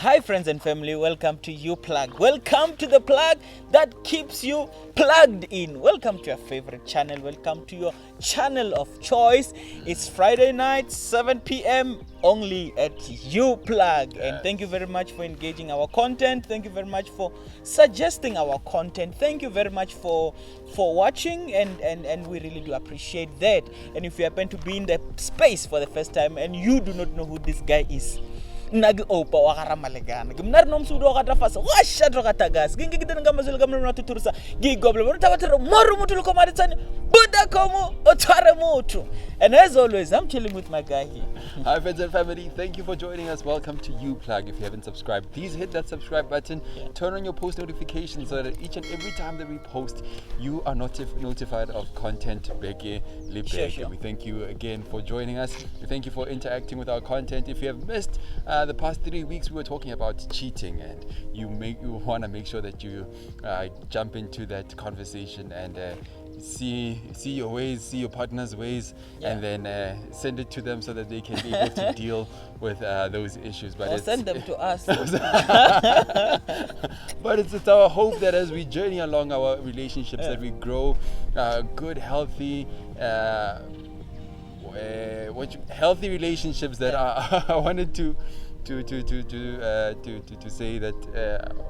Hi friends and family, welcome to You Plug. Welcome to the plug that keeps you plugged in. Welcome to your favorite channel. Welcome to your channel of choice. It's Friday night, 7 p.m. only at You Plug. And thank you very much for engaging our content. Thank you very much for suggesting our content. Thank you very much for watching and we really do appreciate that. And if you happen to be in the space for the first time and you do not know who this guy is, nagi opa wakara malegana gimnar nom sudo wakata fasa washa drogata gas gingi gidan ngamazul gamno natutursa gi goble mo tabatero moru mutu ko maritsani buda komu otare mutu. And as always, I'm chilling with my guy here. Hi friends and family, thank you for joining us. Welcome to You Plug. If you haven't subscribed, please hit that subscribe button. Turn on your post notifications so that each and every time that we post, you are notified of content. Sure. We thank you again for joining us. We thank you for interacting with our content. If you have missed the past 3 weeks, we were talking about cheating, and you want to make sure that you jump into that conversation and see your ways, see your partner's ways, and then send it to them so that they can be able to deal with those issues. But send them to us. But it's our hope that as we journey along our relationships, that we grow good, healthy, healthy relationships that are. I wanted to say that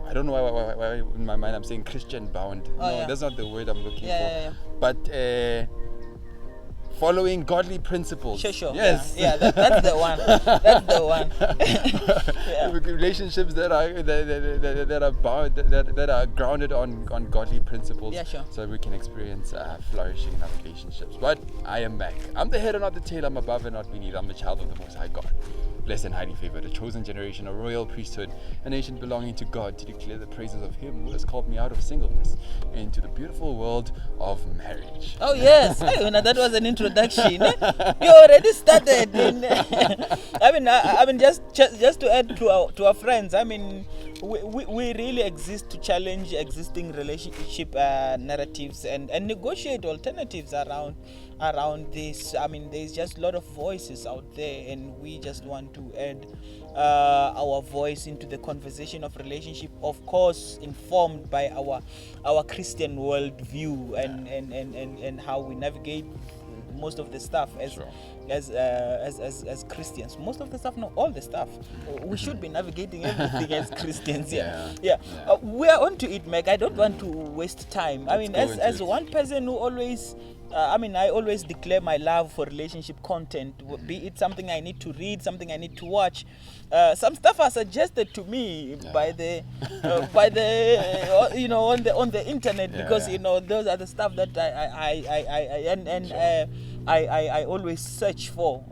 I don't know why in my mind I'm saying Christian bound. That's not the word I'm looking for. But following godly principles. Sure. Yes. That's the one. That's the one. Relationships that are bound, that are grounded on godly principles. So we can experience flourishing in our relationships. But I am back. I'm the head and not the tail. I'm above and not beneath. I'm the child of the Most High God. Blessed and highly favored, a chosen generation, a royal priesthood, a nation belonging to God, to declare the praises of Him who has called me out of singleness into the beautiful world of marriage. Oh yes, that was an introduction. You already started. I mean, just to add to our friends. I mean, we really exist to challenge existing relationship narratives and negotiate alternatives around this. I mean, there's just a lot of voices out there, and we just want to add our voice into the conversation of relationship, of course informed by our Christian worldview and how we navigate most of the stuff as Christians. Most of the stuff, no, all the stuff. We should be navigating everything as Christians. We are on to it, Meg. I don't want to waste time. I mean, as one person who always I always declare my love for relationship content, be it something I need to read, something I need to watch. Some stuff are suggested to me by the on the internet, because those are the stuff that I always search for.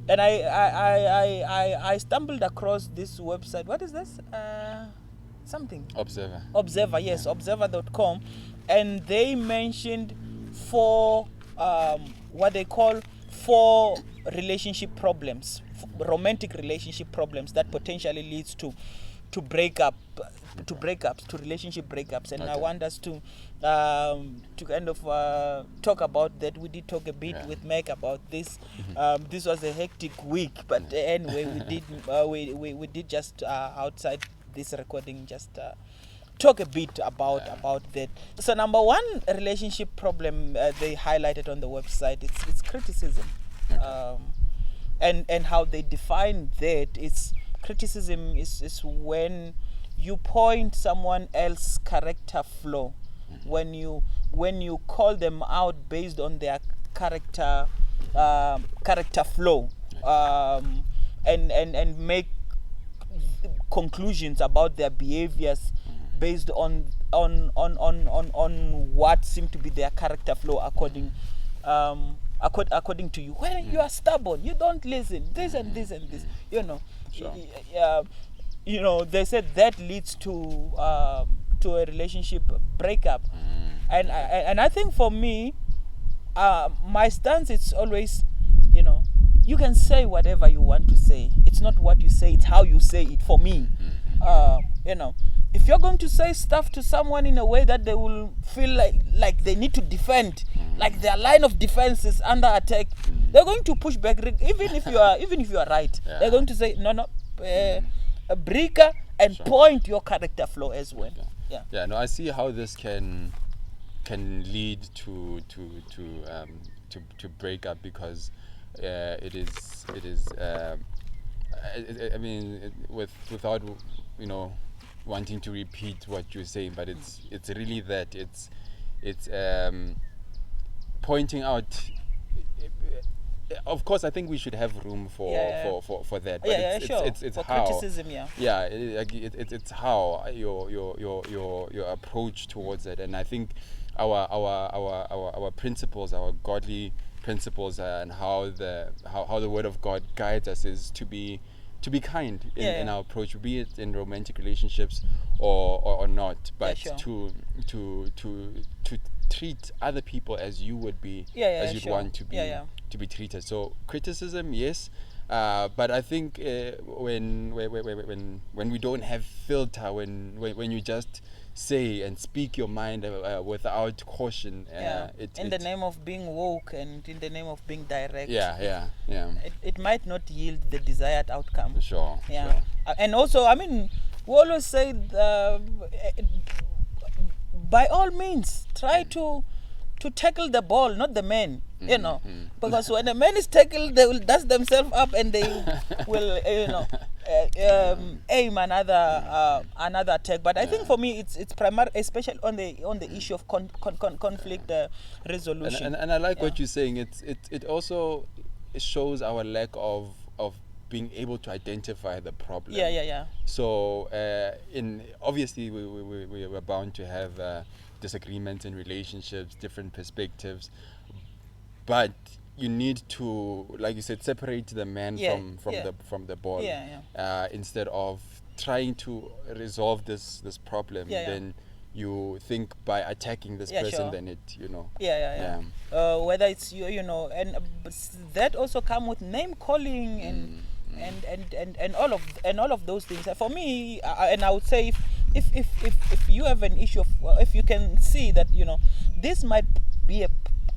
And I stumbled across this website. What is this? Something. Observer, yes, observer.com, and they mentioned four relationship problems, romantic relationship problems that potentially leads to relationship breakups. And I want us to kind of talk about that. We did talk a bit with Meg about this. This was a hectic week, but anyway, we did just outside this recording just talk a bit about that. So number one relationship problem they highlighted on the website, it's criticism. And how they define that, it's criticism is when you point someone else's character flaw, when you call them out based on their character flaw, and make conclusions about their behaviors based on what seem to be their character flaw according to you. Well, you are stubborn, you don't listen, this and this and this. They said that leads to a relationship breakup. And I think for me, my stance is always, you can say whatever you want to say. It's not what you say, it's how you say it. For me, if you're going to say stuff to someone in a way that they will feel like they need to defend, like their line of defense is under attack, they're going to push back. Even if you are right, they're going to say no. breaker and point your character flaw as well. Yeah, no, I see how this can lead to break up, because it is I mean, without wanting to repeat what you're saying, but it's really that it's pointing out. Of course, I think we should have room for that. But it's for how criticism. It's how your approach towards it, and I think our principles, our godly principles, and how the Word of God guides us is to be kind in our approach, be it in romantic relationships or not, but to treat other people as you would be, as you'd want to be treated. So criticism, yes, but I think when we don't have filter, when you just say and speak your mind without caution, in the name of being woke and in the name of being direct, it might not yield the desired outcome. Sure. And also, I mean, we always say by all means try to tackle the ball, not the man, because when a man is tackled, they will dust themselves up and they will aim another attack. But I think for me it's primary, especially on the issue of conflict resolution. And I like what you're saying. It also shows our lack of being able to identify the problem. So obviously we were bound to have disagreements in relationships, different perspectives, but you need to, like you said, separate the man from the ball. Instead of trying to resolve this problem, then you think by attacking this person, then it whether it's and that also come with name calling and all of those things. For me, and I would say if you have an issue if you can see that this might be a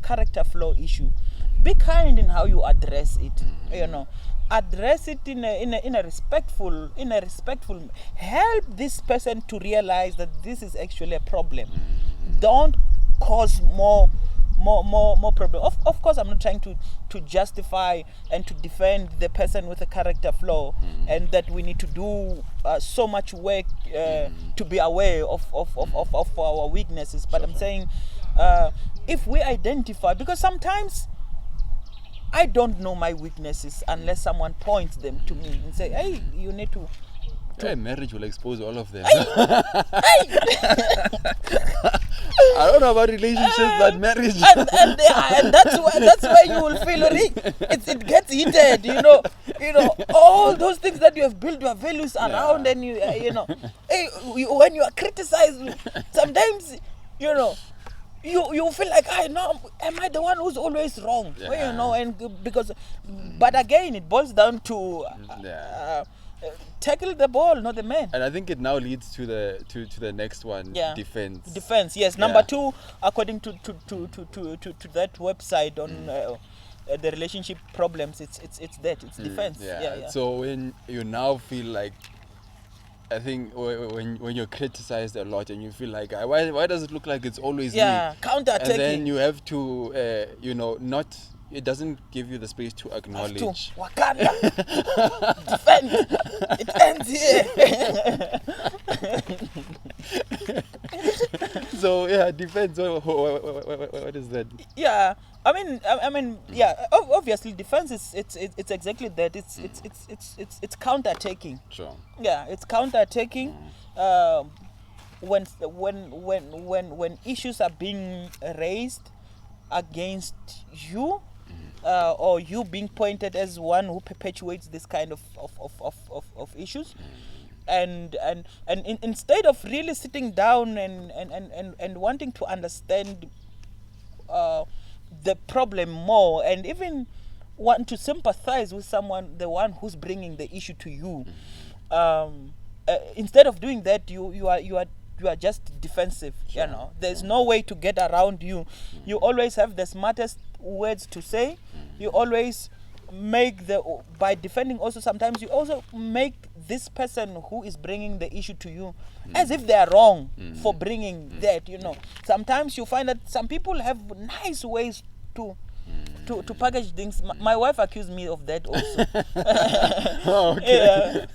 character flaw issue, be kind in how you address it. Address it in a respectful help this person to realize that this is actually a problem. Don't cause more problem. Of course, I'm not trying to justify and to defend the person with a character flaw, and that we need to do so much work to be aware of our weaknesses. But I'm saying if we identify, because sometimes I don't know my weaknesses unless someone points them to me and say, hey, you need to marriage will expose all of them. I don't know about relationships, but marriage. And that's why you will feel it gets heated. All those things that you have built your values around, and when you are criticized, sometimes you feel like, am I the one who's always wrong? And because, but again, it boils down to tackle the ball, not the man. And I think it now leads to the next one, defense. Yes, number 2, according to that website on the relationship problems, it's defense. So when you now feel like, I think when you're criticized a lot and you feel like, why does it look like it's always me? Counter-attacking. And then you have to not. It doesn't give you the space to acknowledge. Wakanda. Defend. It ends here. So defense. What is that? I mean, obviously, defense is it's exactly that. It's counter-attacking. Sure. It's counter-attacking. When issues are being raised against you, or you being pointed as one who perpetuates this kind of issues, and instead of really sitting down and wanting to understand the problem more, and even want to sympathize with the one who's bringing the issue to you, instead of doing that, you are just defensive. There's no way to get around you. You always have the smartest words to say. You always by defending also, sometimes you also make this person who is bringing the issue to you as if they are wrong for bringing that, sometimes you find that some people have nice ways to package things. My wife accused me of that also. Oh, okay.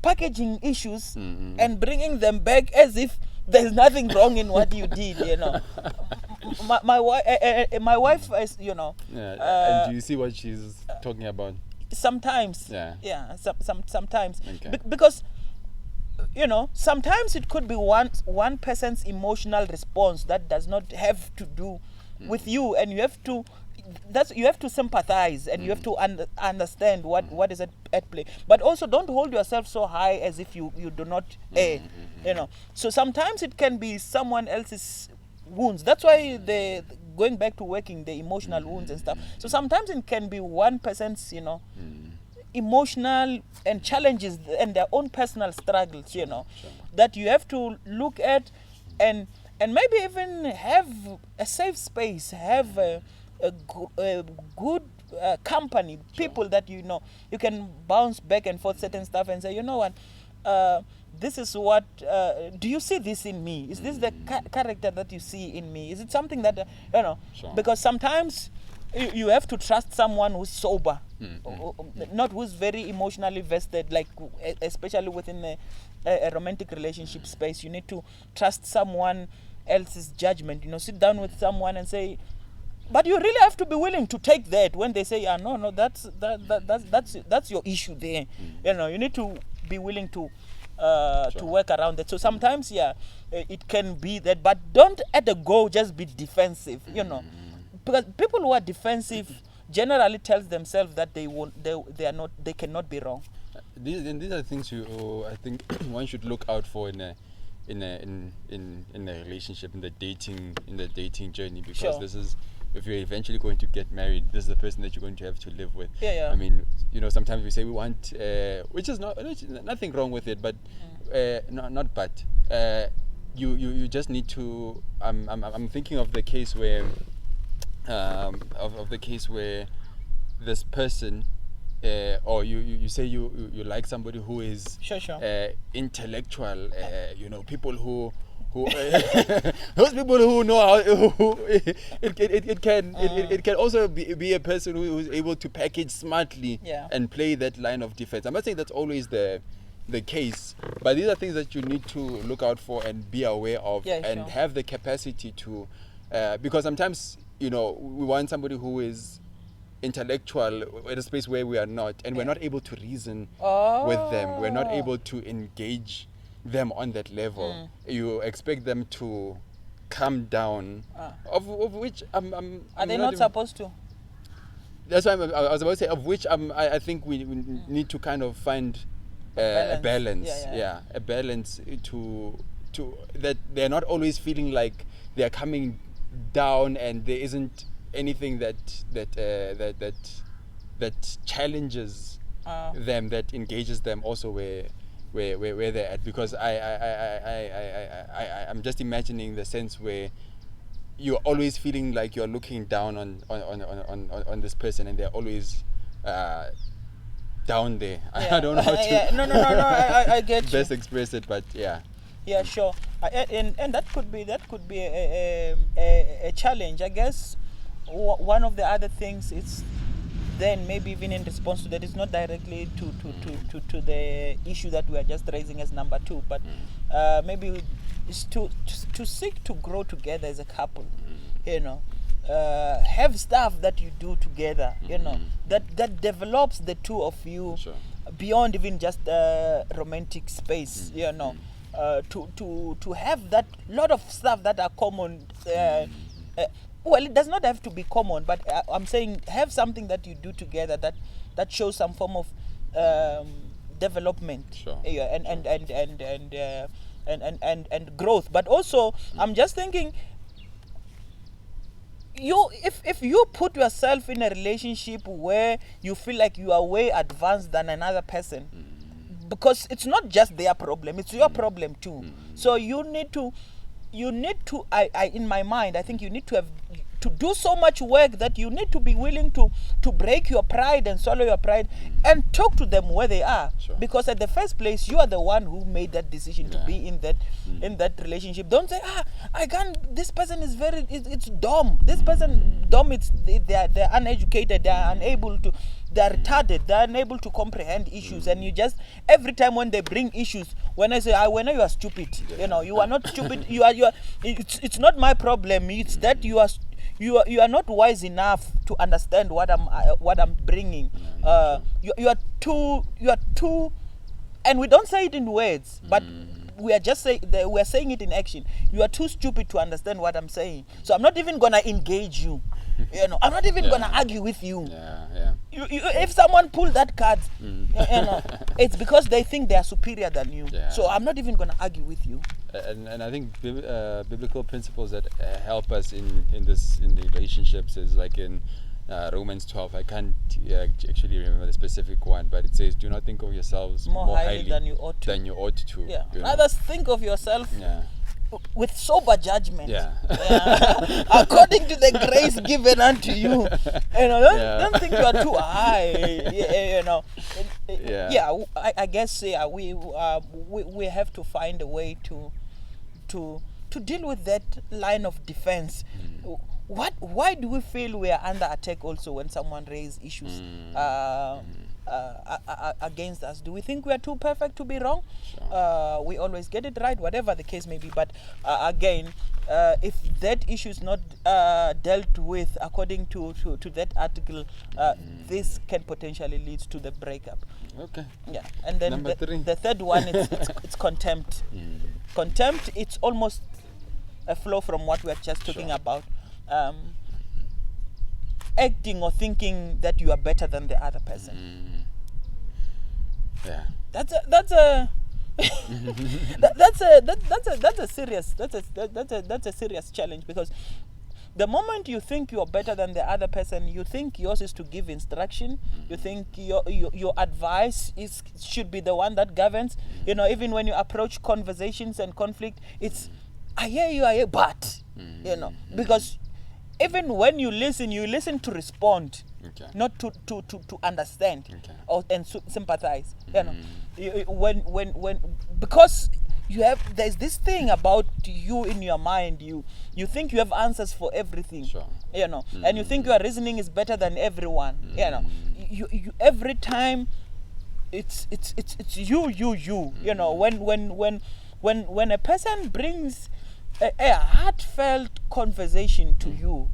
Packaging issues and bringing them back as if there's nothing wrong in what you did. My wife is, Yeah. And do you see what she's talking about? Sometimes. Yeah. Sometimes. Okay. Because sometimes it could be one person's emotional response that does not have to do with you, and you have to sympathize, and you have to understand what is at play. But also, don't hold yourself so high as if you do not So sometimes it can be someone else's wounds. That's why going back to working the emotional wounds and stuff. So sometimes it can be one person's emotional and challenges and their own personal struggles, that you have to look at, and maybe even have a safe space, have a good company, people that you can bounce back and forth certain stuff and say, you know what, this is what, do you see this in me? Is this the character that you see in me? Is it something that, because sometimes you have to trust someone who's sober, not who's very emotionally vested, like especially within a romantic relationship space. You need to trust someone else's judgment. Sit down with someone and say, but you really have to be willing to take that when they say, no, that's your issue there. You need to be willing to work around that. So sometimes, it can be that, but don't at the go just be defensive. Because people who are defensive generally tells themselves that they cannot be wrong. These are things I think one should look out for in a relationship, in the dating journey, because this is, if you're eventually going to get married, this is the person that you're going to have to live with. Yeah. I mean, sometimes we say we want, which is nothing wrong with it, but you just need to. I'm thinking of the case where, of the case where this person, or you say you like somebody who is intellectual, people who those people who know how it can also be a person who's able to package smartly and play that line of defense. I'm not saying that's always the case, but these are things that you need to look out for and be aware of, and have the capacity to, because sometimes we want somebody who is intellectual in a space where we are not, and we're not able to reason with them. We're not able to engage them on that level. You expect them to come down, of which are they not supposed to? That's why I was about to say, of which I think we need to kind of find a balance. A balance to that they're not always feeling like they're coming down, and there isn't anything that challenges them, that engages them also where they're at. Because I'm just imagining the sense where you're always feeling like you're looking down on this person, and they're always down there. I don't know how to no, I get you. Best express it, but Yeah, sure. And that could be a challenge, I guess. One of the other things is then maybe even in response to that, it's not directly to the issue that we are just raising as number two, but maybe it's to seek to grow together as a couple. Have stuff that you do together. That develops the two of you beyond even just romantic space. To have that lot of stuff that are common. Well, it does not have to be common, but I'm saying have something that you do together that shows some form of development, and growth. But also, I'm just thinking, if you put yourself in a relationship where you feel like you are way advanced than another person, because it's not just their problem, it's your problem too. So you need to, in my mind, I think you need to have to do so much work that you need to be willing to break your pride and swallow your pride and talk to them where they are. Sure. Because at the first place, you are the one who made that decision to be in that relationship. Don't say, I can't, this person is it's dumb. This person dumb, they're uneducated, they're unable to, they're retarded, they're unable to comprehend issues. And you just, every time when they bring issues, when I say, when you are stupid, you are not stupid, it's not my problem, it's that you are not wise enough to understand what I'm bringing. You are too, and we don't say it in words, but we are just saying it in action. You are too stupid to understand what I'm saying, so I'm not even gonna engage you. I'm not even gonna argue with you. If someone pulled that card, it's because they think they are superior than you. So I'm not even gonna argue with you. And I think biblical principles that help us in the relationships is like in Romans 12. I can't actually remember the specific one, but it says, "Do not think of yourselves more highly than you ought to." Others think of yourself with sober judgment, according to the grace given unto you. Don't think you are too high. I guess we have to find a way to deal with that line of defense. Why do we feel we are under attack also when someone raises issues against us? Do we think we are too perfect to be wrong? Sure. We always get it right, whatever the case may be. But again, if that issue is not dealt with according to that article, this can potentially lead to the breakup. Okay. Yeah, and then the third one it's contempt. Contempt, it's almost a flow from what we are just talking about. Acting or thinking that you are better than the other person. That's a serious challenge, because the moment you think you're better than the other person, you think yours is to give instruction, you think your advice should be the one that governs. Even when you approach conversations and conflict, it's I hear you, but because even when you listen to respond, not to understand and sympathize. When because there's this thing about you in your mind. You think you have answers for everything. And you think your reasoning is better than everyone. You every time it's you. When a person brings a heartfelt conversation to you,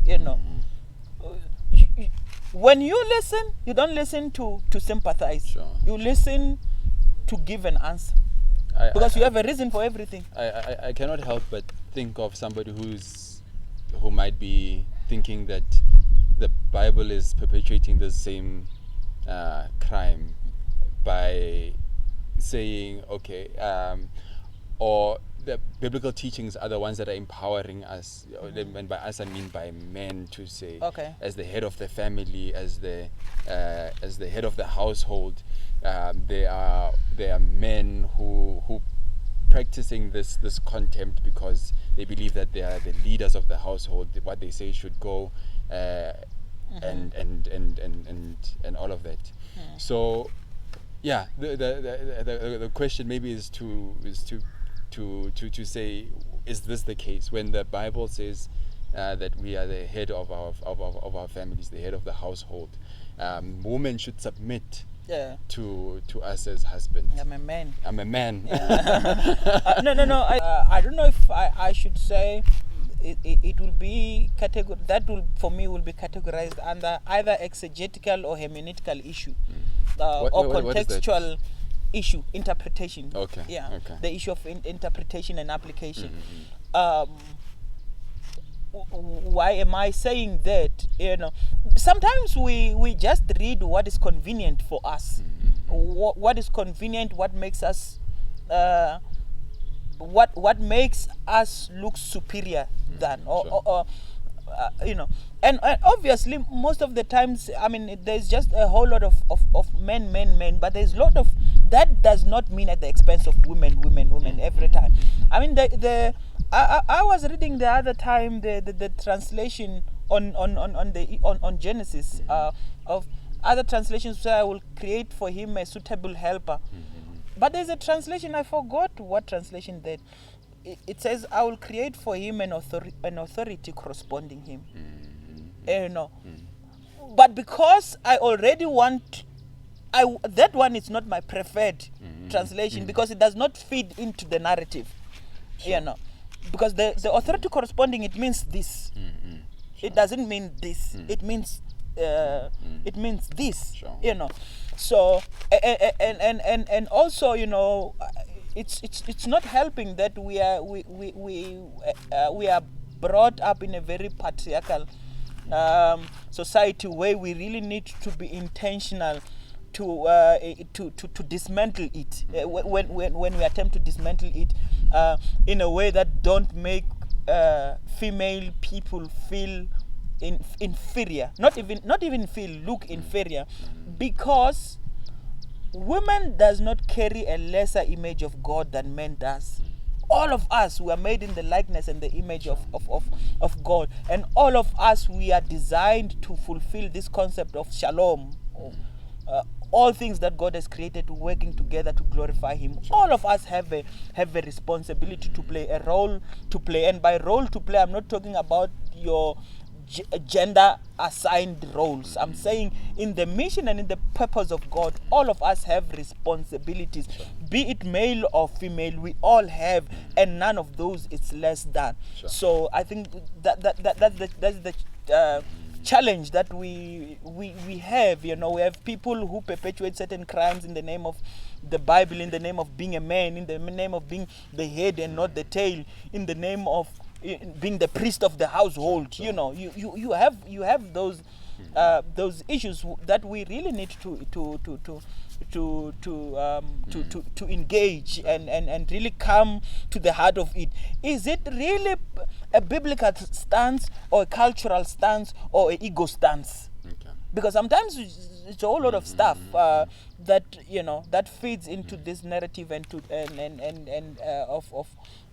when you listen, you don't listen to sympathize. You listen to give an answer, because you have a reason for everything. I cannot help but think of somebody who might be thinking that the Bible is perpetuating the same crime by saying, or the biblical teachings are the ones that are empowering us, and by us I mean by men, to say, as the head of the family, as the head of the household, they are men who practicing this contempt because they believe that they are the leaders of the household. What they say should go, and all of that. So, the question maybe is to say, is this the case when the Bible says that we are the head of our families, the head of the household? Women should submit to us as husbands. I'm a man. No. I don't know if I should say it will be for me will be categorized under either exegetical or hermeneutical issue, or contextual issue, interpretation. The issue of interpretation and application. Why am I saying that? Sometimes we just read what is convenient for us. What is convenient, what makes us what makes us look superior than and obviously most of the times, there's just a whole lot of men, but there's a lot of that does not mean at the expense of women every time. I was reading the other time the translation on Genesis. Of other translations say, I will create for him a suitable helper. But there's a translation, I forgot what translation that. It says, I will create for him an authority corresponding him. But because I already want, that one is not my preferred translation, because it does not feed into the narrative. Sure. Because the authority corresponding, it means this. Sure. It doesn't mean this. It means this. Sure. So and also, it's not helping that we are brought up in a very patriarchal society where we really need to be intentional to dismantle it when we attempt to dismantle it in a way that don't make female people feel inferior, not even feel look inferior, because women does not carry a lesser image of God than men does. All of us, we are made in the likeness and the image of God, and all of us, we are designed to fulfill this concept of shalom. All things that God has created working together to glorify him. All of us have a responsibility to play, a role to play. And by role to play, I'm not talking about your gender assigned roles. I'm saying in the mission and in the purpose of God, all of us have responsibilities. Sure. Be it male or female, we all have, and none of those is less than. Sure. So I think that's the challenge that we have. We have people who perpetuate certain crimes in the name of the Bible, in the name of being a man, in the name of being the head and not the tail, in the name of being the priest of the household. You have those issues that we really need to engage and really come to the heart of it. Is it really a biblical stance or a cultural stance or an ego stance? Okay. Because sometimes it's a whole lot of stuff that feeds into this narrative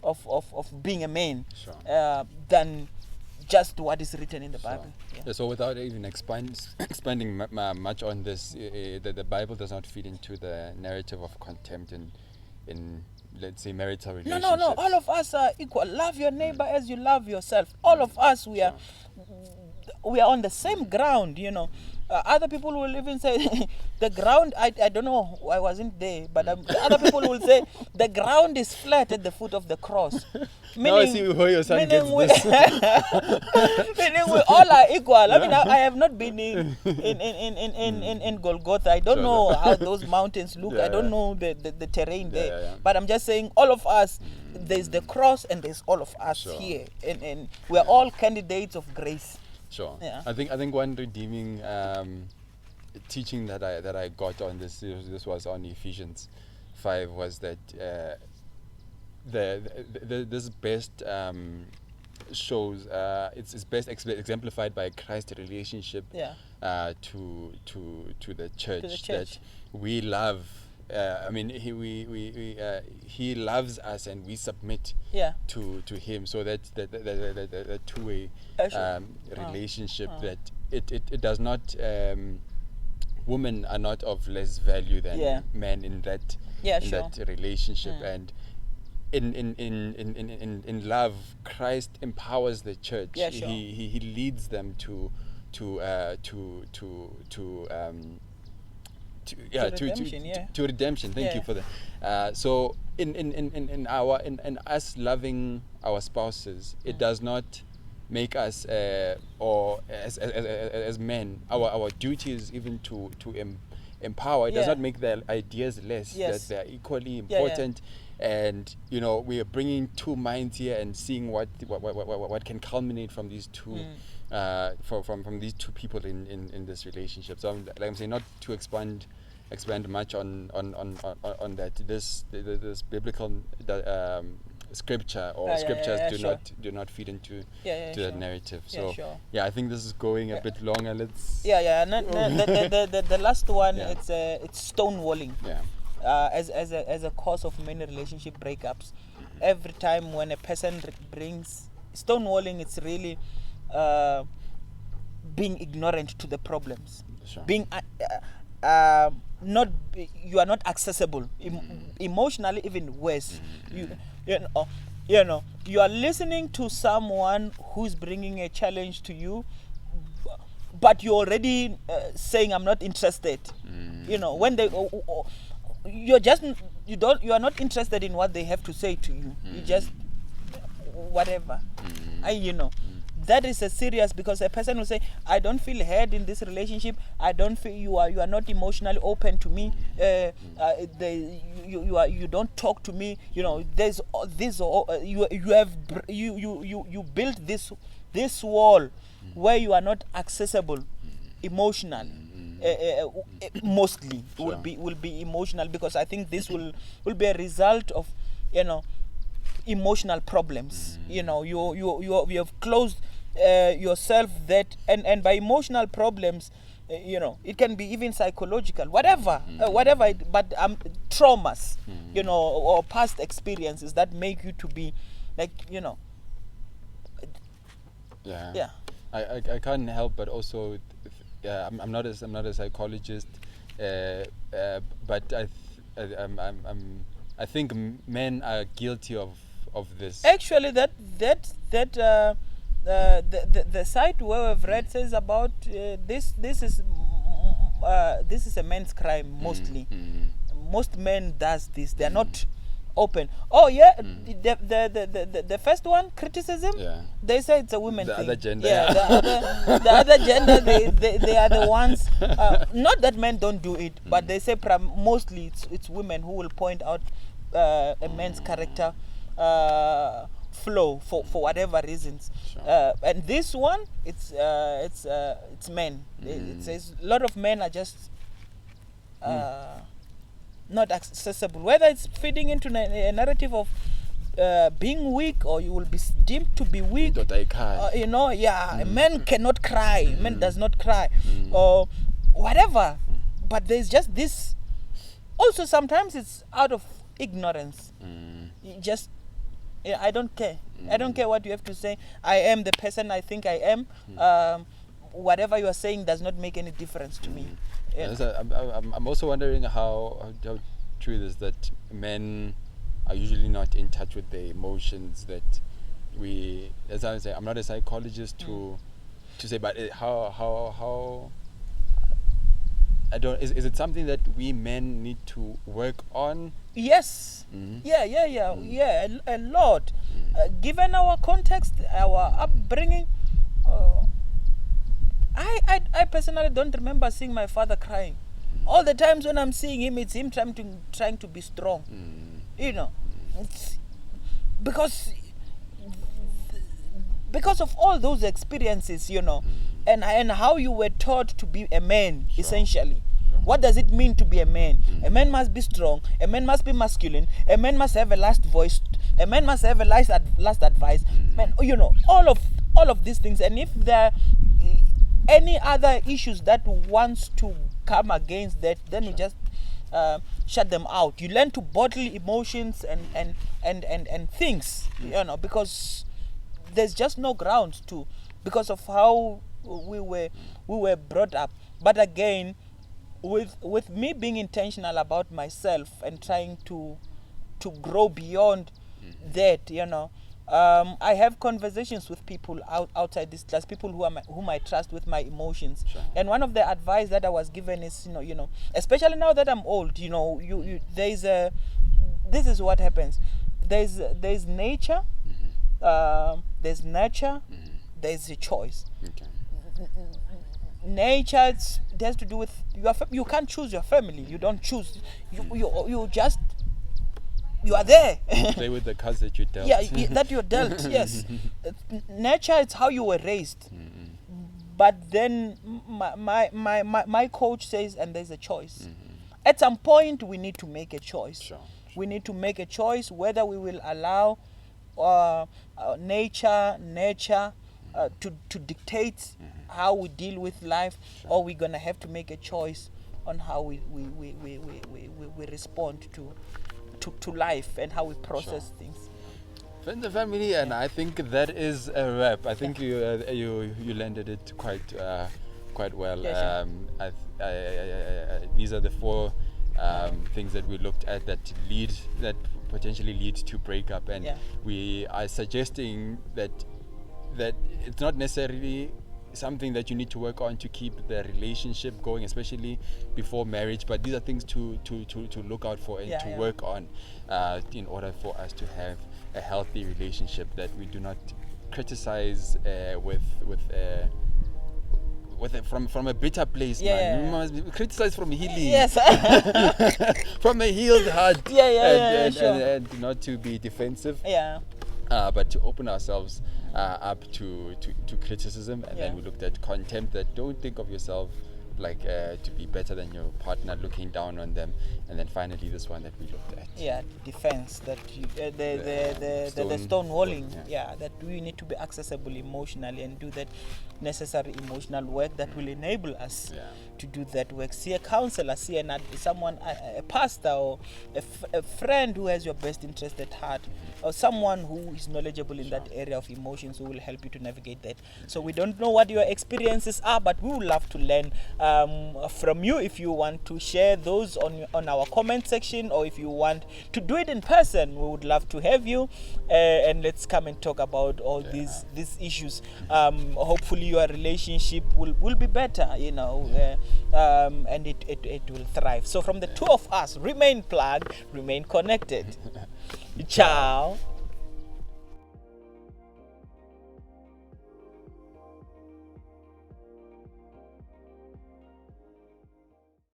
of being a man. Sure. Than just what is written in the Bible. Sure. Yeah, so without even expanding much on this, the Bible does not feed into the narrative of contempt in let's say marital relationships. No. All of us are equal. Love your neighbor as you love yourself. All of us, we are on the same ground. Other people will even say the ground, I don't know, I wasn't there, but other people will say the ground is flat at the foot of the cross. Now I see where your son gets this. Meaning we all are equal. I mean, I have not been in Golgotha. I don't know how those mountains look. I don't know the terrain there. Yeah. But I'm just saying, all of us, there's the cross and there's all of us here. And we're all candidates of grace. Sure. Yeah. I think one redeeming teaching that I got on this was on Ephesians 5 was that this best shows it's best exemplified by Christ's relationship to the church. That we love. He loves us and we submit to him. So that the two-way relationship that it does not. Women are not of less value than men in that that relationship. And in love, Christ empowers the church. He leads them to redemption. Thank you for that. So in us loving our spouses, it does not make us or as men, our duty is even to empower. It does not make their ideas less. That they are equally important. And we are bringing two minds here and seeing what can culminate from these two from these two people in this relationship. So I'm saying, not to expand much on that. This biblical scripture or scriptures do not feed into that narrative. So I think this is going a bit longer. Let's the last one, it's stonewalling. As a cause of many relationship breakups. Every time when a person brings stonewalling, it's really being ignorant to the problems, Sure. being you are not accessible emotionally, even worse. You are listening to someone who's bringing a challenge to you, but you're already saying I'm not interested. When they you are not interested in what they have to say to you. You just whatever. That is a serious, because a person will say, I don't feel heard in this relationship. I don't feel you are not emotionally open to me. You don't talk to me. There's this. You built this wall where you are not accessible emotionally. Mostly Sure. will be emotional, because I think this will be a result of emotional problems. You have closed yourself, that and by emotional problems, it can be even psychological, whatever but traumas, or past experiences that make you to be like, Yeah. I can't help but also, I'm not a psychologist, but I think men are guilty of this. Actually, the site where we've read says about this is a man's crime mostly. Most men does this. They're not open. Oh yeah, the first one, criticism. Yeah. They say it's a women The thing. other gender. Yeah, the other gender. They are the ones. Not that men don't do it, but they say mostly it's women who will point out a man's character flow for whatever reasons. Sure. And this one, it's men. It says a lot of men are just not accessible, whether it's feeding into a narrative of being weak, or you will be deemed to be weak. Men cannot cry. Men does not cry, or whatever. But there's just this. Also, sometimes it's out of ignorance. You just, I don't care. I don't care what you have to say. I am the person I think I am. Whatever you are saying does not make any difference to me. I'm also wondering how true it is that men are usually not in touch with their emotions. That we, as I say, I'm not a psychologist to say, but how I don't. Is it something that we men need to work on? Yes. Yeah. A lot. Given our context, our upbringing. I personally don't remember seeing my father crying. All the times when I'm seeing him, it's him trying to be strong. It's because of all those experiences, and how you were taught to be a man, essentially. What does it mean to be a man? A man must be strong. A man must be masculine. A man must have a last voice. A man must have a last advice. Man, all of these things. And if there are any other issues that wants to come against that, then you just shut them out. You learn to bottle emotions and things, because there's just no ground to, because of how we were brought up. But again, with me being intentional about myself and trying to grow beyond that, I have conversations with people outside this class, people whom I trust with my emotions. Sure. And one of the advice that I was given is, especially now that I'm old, this is what happens. There's nature, there's nurture, there's a choice. Okay. Nature, it has to do with you can't choose your family. You don't choose. You just, you are there. Play with the cards that you dealt. Yeah, that you're dealt. Yes. Nature, it's how you were raised. But then my coach says, and there's a choice. At some point, we need to make a choice. Sure. We need to make a choice whether we will allow nature to dictate how we deal with life, or we're gonna have to make a choice on how we respond to life and how we process things. Friends and family, and I think that is a wrap. I think you landed it quite well. These are the 4 things that we looked at that potentially lead to breakup, and we are suggesting that it's not necessarily something that you need to work on to keep the relationship going, especially before marriage, but these are things to look out for and to work on in order for us to have a healthy relationship, that we do not criticize from a bitter place, man. We must criticize from healing. Yes. From a healed heart. And not to be defensive. But to open ourselves up to criticism. And then we looked at contempt, that don't think of yourself like to be better than your partner, looking down on them. And then finally this one that we looked at, defense, that you, the stonewalling, that we need to be accessible emotionally and do that necessary emotional work that will enable us to do that work. See a counselor, see someone, a pastor, or a friend who has your best interest at heart, or someone who is knowledgeable in that area of emotions, who will help you to navigate that. So we don't know what your experiences are, but we would love to learn from you. If you want to share those on our comment section, or if you want to do it in person, we would love to have you, and let's come and talk about all these issues. Hopefully your relationship will be better, and it will thrive. So from the 2 of us, remain plugged, remain connected. Ciao.